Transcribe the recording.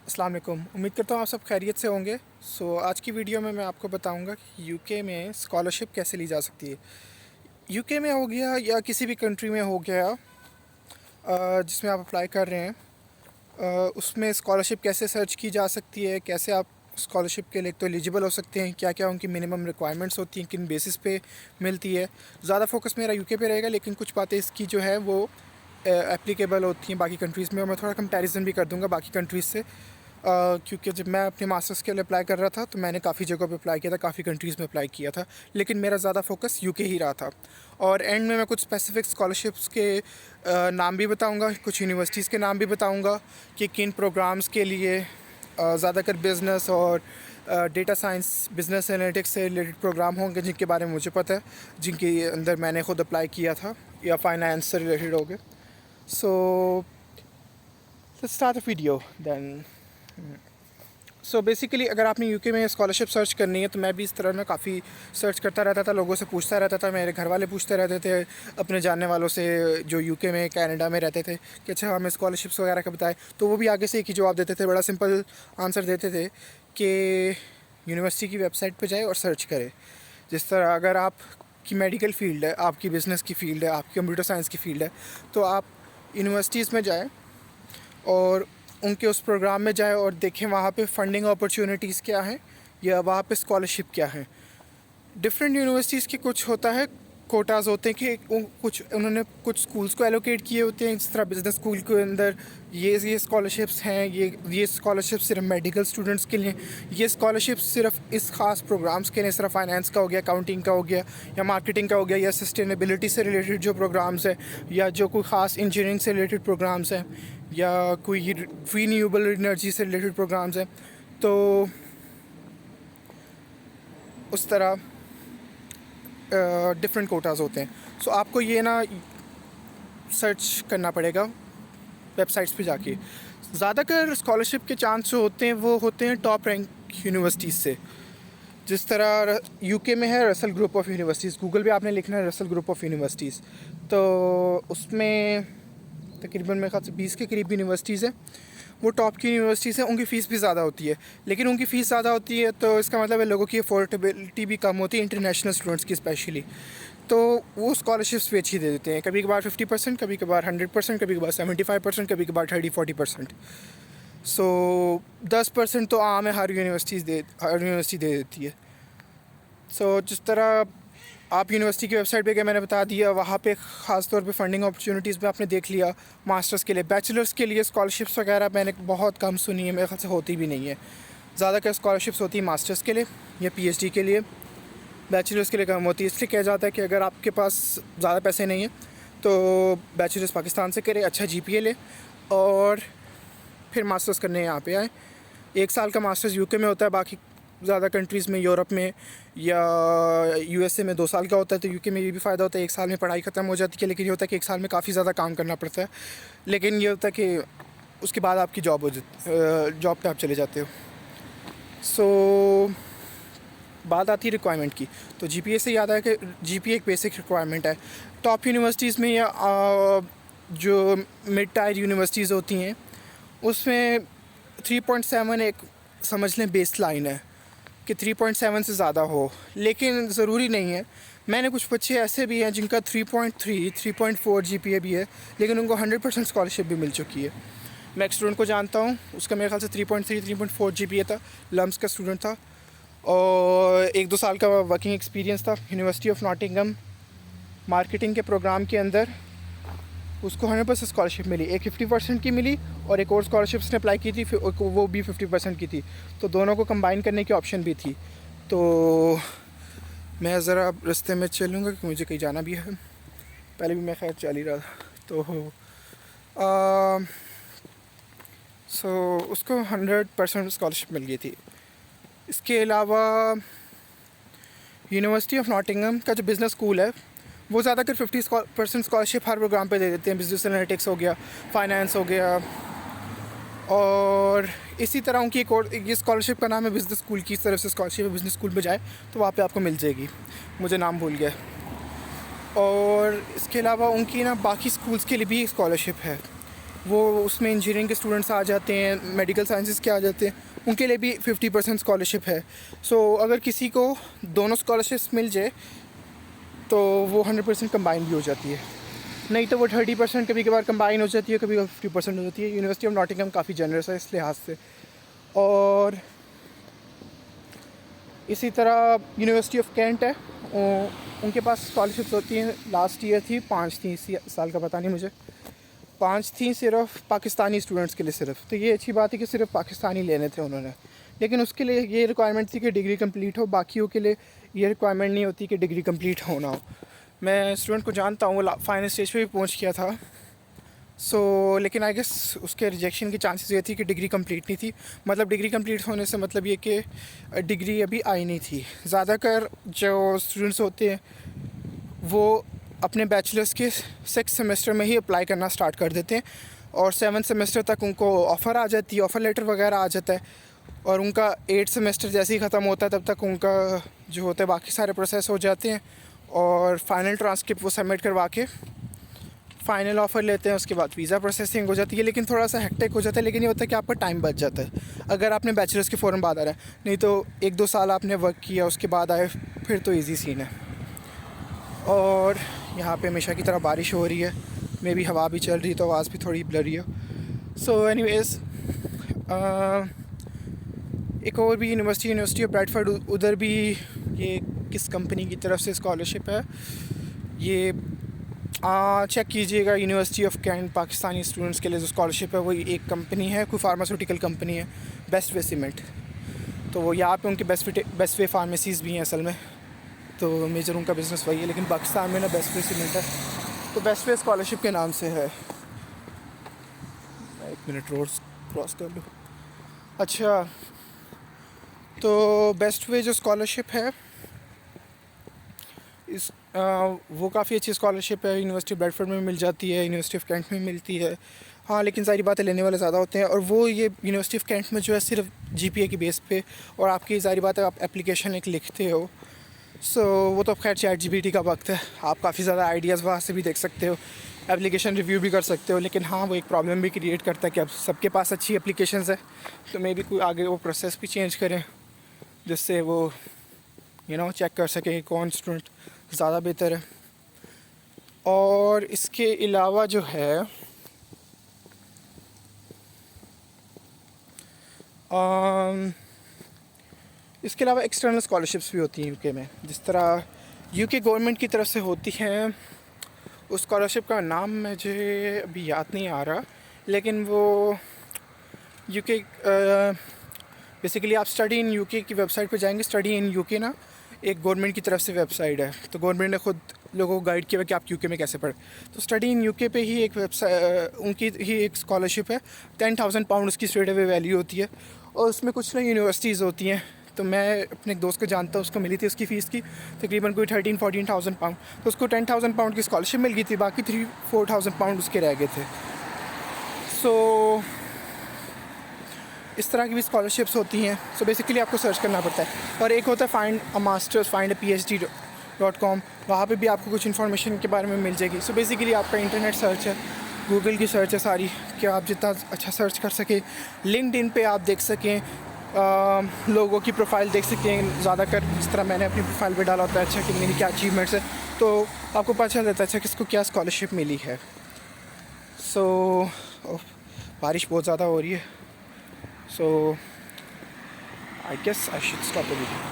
अस्सलाम वालेकुम। उम्मीद करता हूँ आप सब खैरियत से होंगे। आज की वीडियो में मैं आपको बताऊंगा कि यूके में स्कॉलरशिप कैसे ली जा सकती है। यूके में हो गया या किसी भी कंट्री में हो गया जिसमें आप अप्लाई कर रहे हैं, उसमें स्कॉलरशिप कैसे सर्च की जा सकती है, कैसे आप स्कॉलरशिप के लिए तो एलिजिबल हो सकते हैं, क्या क्या उनकी मिनिमम रिक्वायरमेंट्स होती हैं, किन बेसिस पे मिलती है। ज़्यादा फोकस मेरा यूके पे रहेगा, लेकिन कुछ बातें इसकी जो है वो एप्लीकेबल होती हैं बाकी कंट्रीज़ में, और मैं थोड़ा कंपैरिजन भी कर दूंगा बाकी कंट्रीज़ से। क्योंकि जब मैं अपने मास्टर्स के लिए अप्लाई कर रहा था तो मैंने काफ़ी जगहों पे अप्लाई किया था, काफ़ी कंट्रीज़ में अप्लाई किया था, लेकिन मेरा ज़्यादा फोकस यूके ही रहा था। और एंड में मैं कुछ स्पेसिफिक स्कॉलरशिप्स के नाम भी बताऊंगा, कुछ यूनिवर्सिटीज़ के नाम भी बताऊंगा कि किन प्रोग्राम्स के लिए ज़्यादातर बिज़नेस और डेटा साइंस, बिज़नेस एनालिटिक्स से रिलेटेड प्रोग्राम होंगे जिनके बारे में मुझे पता है, जिनके अंदर मैंने खुद अप्लाई किया था, या फाइनेंस से रिलेटेड हो गए। So let's start the video then. So basically अगर आपने यूके में स्कॉलरशिप सर्च करनी है, तो मैं भी इस तरह ना काफ़ी सर्च करता रहता था, लोगों से पूछता रहता था, मेरे घर वाले पूछते रहते थे अपने जानने वालों से जो यूके में, कनाडा में रहते थे, कि अच्छा हमें स्कॉलरशिप्स वगैरह का बताएं। तो वो भी आगे से एक ही जवाब देते थे, बड़ा सिंपल आंसर देते थे कि यूनिवर्सिटी की वेबसाइट पर जाए और सर्च करें। जिस तरह अगर आप की मेडिकल फील्ड है, आपकी बिज़नेस की फ़ील्ड है, आपकी कंप्यूटर साइंस की फ़ील्ड है, तो आप यूनिवर्सिटीज़ में जाएँ और उनके उस प्रोग्राम में जाए और देखें वहाँ पे फंडिंग अपॉर्चुनिटीज़ क्या हैं, या वहाँ पे स्कॉलरशिप क्या है। डिफरेंट यूनिवर्सिटीज़ के कुछ होता है, कोटाज़ होते हैं कि कुछ उन्होंने कुछ स्कूल्स को एलोकेट किए होते हैं। जिस तरह बिज़नेस स्कूल के अंदर ये स्कॉलरशिप्स हैं, ये स्कॉलरशिप सिर्फ मेडिकल स्टूडेंट्स के लिए, ये स्कॉलरशिप सिर्फ इस खास प्रोग्राम्स के लिए, सिर्फ फाइनेंस का हो गया, अकाउंटिंग का हो गया, या मार्केटिंग का हो गया, या सस्टेनेबिलिटी से रिलेटेड जो प्रोग्राम्स हैं, या जो कोई ख़ास इंजीनियरिंग से रिलेटेड प्रोग्राम्स हैं, या कोई रीन्यूएबल एनर्जी से रिलेटेड प्रोग्राम्स हैं। तो उस तरह डिफरेंट कोटाज़ होते हैं। आपको ये ना सर्च करना पड़ेगा वेबसाइट्स पे जाके। ज़्यादातर स्कॉलरशिप के चांस जो होते हैं वो होते हैं टॉप रैंक यूनिवर्सिटीज़ से। जिस तरह यूके में है Russell group of universities, Google पे आपने लिखना है रसल ग्रुप ऑफ यूनिवर्सिटीज़, तो उसमें तकरीबन मेरे ख्याल से 20 के करीब यूनिवर्सिटीज़ हैं। वो टॉप की यूनिवर्सिटीज़ हैं, उनकी फ़ीस भी ज़्यादा होती है। लेकिन उनकी फ़ीस ज़्यादा होती है तो इसका मतलब है लोगों की अफोर्डेबिलिटी भी कम होती है, इंटरनेशनल स्टूडेंट्स की स्पेशली। तो वो स्कॉलरशिप्स भी अच्छी दे देते हैं, कभी कभार 50%, कभी कभार 100%, कभी कभार 75%, कभी कभार 30-40%। 10% तो आम है, हर यूनिवर्सिटी दे देती है। जिस तरह आप यूनिवर्सिटी की वेबसाइट पे गए, मैंने बता दिया, वहाँ पे ख़ास तौर पे फंडिंग अपॉर्चुनिटीज़ में आपने देख लिया। मास्टर्स के लिए, बैचलर्स के लिए स्कॉलरशिप्स वगैरह मैंने बहुत कम सुनी है, मेरे ख्याल से होती भी नहीं है। ज़्यादातर स्कॉलरशिप्स होती है मास्टर्स के लिए या पीएचडी के लिए, बैचलर्स के लिए कम होती है। इसलिए कहा जाता है कि अगर आपके पास ज़्यादा पैसे नहीं हैं तो बैचलर्स पाकिस्तान से करें, अच्छा जीपीए ले, और फिर मास्टर्स करने यहाँ पे आए। 1 साल का मास्टर्स यूके में होता है, बाकी ज़्यादा कंट्रीज़ में, यूरोप में या यूएसए में 2 साल का होता है। तो यूके में ये भी फ़ायदा होता है, 1 साल में पढ़ाई ख़त्म हो जाती है, लेकिन ये होता है कि 1 साल में काफ़ी ज़्यादा काम करना पड़ता है। लेकिन ये होता है कि उसके बाद आपकी जॉब हो जाती, जॉब पे आप चले जाते हो। बात आती है रिक्वायरमेंट की, तो जीपीए से याद है कि जीपीए एक बेसिक रिक्वायरमेंट है। टॉप यूनिवर्सिटीज़ में या जो मिड टायर यूनिवर्सिटीज़ होती हैं उसमें 3.7 एक समझ लें बेस लाइन है कि 3.7 से ज़्यादा हो, लेकिन ज़रूरी नहीं है। मैंने कुछ बच्चे ऐसे भी हैं जिनका 3.3, 3.4 जीपीए भी है, लेकिन उनको 100% स्कॉलरशिप भी मिल चुकी है। मैं एक स्टूडेंट को जानता हूँ, उसका मेरे ख्याल से 3.3, 3.4 जीपीए था, लम्स का स्टूडेंट था, और 1-2 साल का वर्किंग एक्सपीरियंस था। यूनिवर्सिटी ऑफ नॉटिंघम मार्केटिंग के प्रोग्राम के अंदर उसको 100% स्कॉलरशिप मिली। एक 50% की मिली, और एक और स्कॉलरशिप उसने अप्लाई की थी, फिर वो भी 50% की थी। तो दोनों को कंबाइन करने की ऑप्शन भी थी। तो मैं ज़रा रास्ते में चलूँगा क्योंकि मुझे कहीं जाना भी है, पहले भी मैं खैर चल ही रहा था। उसको 100% स्कॉलरशिप मिल गई थी। इसके अलावा यूनिवर्सिटी ऑफ नॉटिंघम का जो बिज़नेस स्कूल है वो ज़्यादातर 50% स्कॉलरशिप हर प्रोग्राम पे दे देते हैं। बिजनेस एनालिटिक्स हो गया, फाइनेंस हो गया, और इसी तरह उनकी एक और ये स्कॉलरशिप का नाम है बिज़नेस स्कूल की तरफ से स्कॉलरशिप है। बिज़नेस स्कूल में जाए तो वहाँ पे आपको मिल जाएगी, मुझे नाम भूल गया। और इसके अलावा उनकी ना बाकी स्कूल्स के लिए भी स्कॉलरशिप है। वो उसमें इंजीनियरिंग के स्टूडेंट्स आ जाते हैं, मेडिकल साइंसेस के आ जाते हैं, उनके लिए भी 50% स्कॉलरशिप है। सो अगर किसी को दोनों स्कॉलरशिप्स मिल जाए तो वो 100% कंबाइन भी हो जाती है, नहीं तो वो 30% कभी कभार कंबाइन हो जाती है, कभी 50% हो जाती है। यूनिवर्सिटी ऑफ नॉटिंघम काफ़ी जनरस है इस लिहाज से। और इसी तरह यूनिवर्सिटी ऑफ कैंट है, उनके पास स्कॉलरशिप्स होती हैं। लास्ट ईयर थी 5 थी, इसी साल का पता नहीं मुझे, 5 थी सिर्फ पाकिस्तानी स्टूडेंट्स के लिए सिर्फ। तो ये अच्छी बात है कि सिर्फ पाकिस्तानी लेने थे उन्होंने, लेकिन उसके लिए ये रिक्वायरमेंट थी कि डिग्री कंप्लीट हो, बाकियों के लिए ये रिक्वायरमेंट नहीं होती कि डिग्री कंप्लीट होना हो। मैं स्टूडेंट को जानता हूँ, वो फाइनल स्टेज पे भी पहुँच गया था। लेकिन आई गेस उसके रिजेक्शन की चांसेस ये थी कि डिग्री कंप्लीट नहीं थी। मतलब डिग्री कंप्लीट होने से मतलब ये कि डिग्री अभी आई नहीं थी। ज़्यादातर जो स्टूडेंट्स होते हैं वो अपने बैचलर्स के 6th सेमेस्टर में ही अप्लाई करना स्टार्ट कर देते हैं और 7th सेमेस्टर तक उनको ऑफ़र आ जाती है, ऑफ़र लेटर वगैरह आ जाता है, और उनका 8th सेमेस्टर जैसे ही ख़त्म होता है तब तक उनका जो होता है बाकी सारे प्रोसेस हो जाते हैं और फाइनल ट्रांसक्रिप्ट वो सबमिट करवा के फ़ाइनल ऑफ़र लेते हैं। उसके बाद वीज़ा प्रोसेसिंग हो जाती है, लेकिन थोड़ा सा हेक्टिक हो जाता है। लेकिन ये होता है कि आपका टाइम बच जाता है अगर आपने बैचलर्स के फ़ौरन बाद आ रहा है, नहीं तो 1-2 साल आपने वर्क किया उसके बाद आए फिर तो ईजी सीन है। और यहाँ पे हमेशा की तरह बारिश हो रही है, मे भी हवा भी चल रही है तो आवाज़ भी थोड़ी ब्लरी है। सो एनीवेज़, एक और भी यूनिवर्सिटी ऑफ ब्रैडफोर्ड, उधर भी ये किस कंपनी की तरफ से स्कॉलरशिप है ये चेक कीजिएगा। University of Kent Pakistani students के लिए जो स्कॉलरशिप है वो एक कंपनी है, कोई फार्मास्यूटिकल कंपनी है, बेस्ट वे सीमेंट। तो वो यहाँ पे उनके बेस्ट वे फार्मेसीज़ भी हैं असल में, तो मेजर उनका बिज़नेस वही है। लेकिन पाकिस्तान में ना बेस्ट वे सीमेंट है, तो बेस्ट वे स्कॉलरशिप के नाम से है। मैं 1 मिनट रोड क्रॉस कर लूँ। अच्छा, तो बेस्ट वे जो स्कॉलरशिप है इस वो काफ़ी अच्छी स्कॉलरशिप है। यूनिवर्सिटी ऑफ ब्रैडफोर्ड में मिल जाती है, यूनिवर्सिटी ऑफ कैंट में मिलती है। हाँ, लेकिन सारी बातें लेने वाले ज़्यादा होते हैं, और वो ये यूनिवर्सिटी ऑफ कैंट में जो है सिर्फ जीपीए की बेस पे, और आपकी सारी बातें आप एप्लीकेशन एक लिखते हो। वो तो खैर चैट जीपीटी का वक्त है, आप काफ़ी ज़्यादा आइडियाज़ वहाँ से भी देख सकते हो, एप्लीकेशन रिव्यू भी कर सकते हो। लेकिन हाँ, वो एक प्रॉब्लम भी क्रिएट करता है कि अब सबके पास अच्छी एप्लीकेशंस है, तो मे बी कोई आगे वो प्रोसेस भी चेंज करें जिससे वो चेक कर सके कौन स्टूडेंट ज़्यादा बेहतर है। और इसके अलावा जो है इसके अलावा एक्सटर्नल स्कॉलरशिप्स भी होती हैं यूके में, जिस तरह यूके गवर्नमेंट की तरफ से होती हैं। उस स्कॉलरशिप का नाम मुझे अभी याद नहीं आ रहा, लेकिन वो यूके बेसिकली आप स्टडी इन यूके की वेबसाइट पर जाएंगे। स्टडी इन यूके ना एक गवर्नमेंट की तरफ से वेबसाइट है, तो गवर्नमेंट ने खुद लोगों को गाइड किया कि आप यूके में कैसे पढ़ें। तो स्टडी इन यूके पे ही एक वेबसाइट, उनकी ही एक स्कॉलरशिप है। 10,000 पाउंड उसकी स्ट्रेट अवे वैल्यू होती है, और उसमें कुछ ना यूनिवर्सिटीज़ होती हैं। तो मैं अपने एक दोस्त को जानता हूँ, उसको मिली थी उसकी फ़ीस की तकरीबन कोई 13-14,000 पाउंड, तो उसको 10,000 पाउंड की स्कॉलरशिप मिल गई थी, बाकी 3-4,000 पाउंड उसके रह गए थे। इस तरह की भी स्कॉलरशिप्स होती हैं। बेसिकली आपको सर्च करना पड़ता है, और एक होता है find a masters, find a PhD.com, वहाँ पे भी आपको कुछ इन्फॉर्मेशन के बारे में मिल जाएगी। बेसिकली आपका इंटरनेट सर्च है, गूगल की सर्च है सारी, कि आप जितना अच्छा सर्च कर सकें। लिंक्डइन पे आप देख सकें, लोगों की प्रोफाइल देख सकें, ज़्यादा कर जिस तरह मैंने अपनी प्रोफाइल पे डाला होता है अच्छा कि मेरी क्या अचीवमेंट्स है, तो आपको पता चल जाता है अच्छा किसको क्या स्कॉलरशिप मिली है। बारिश बहुत ज़्यादा हो रही है, I guess I should stop the video.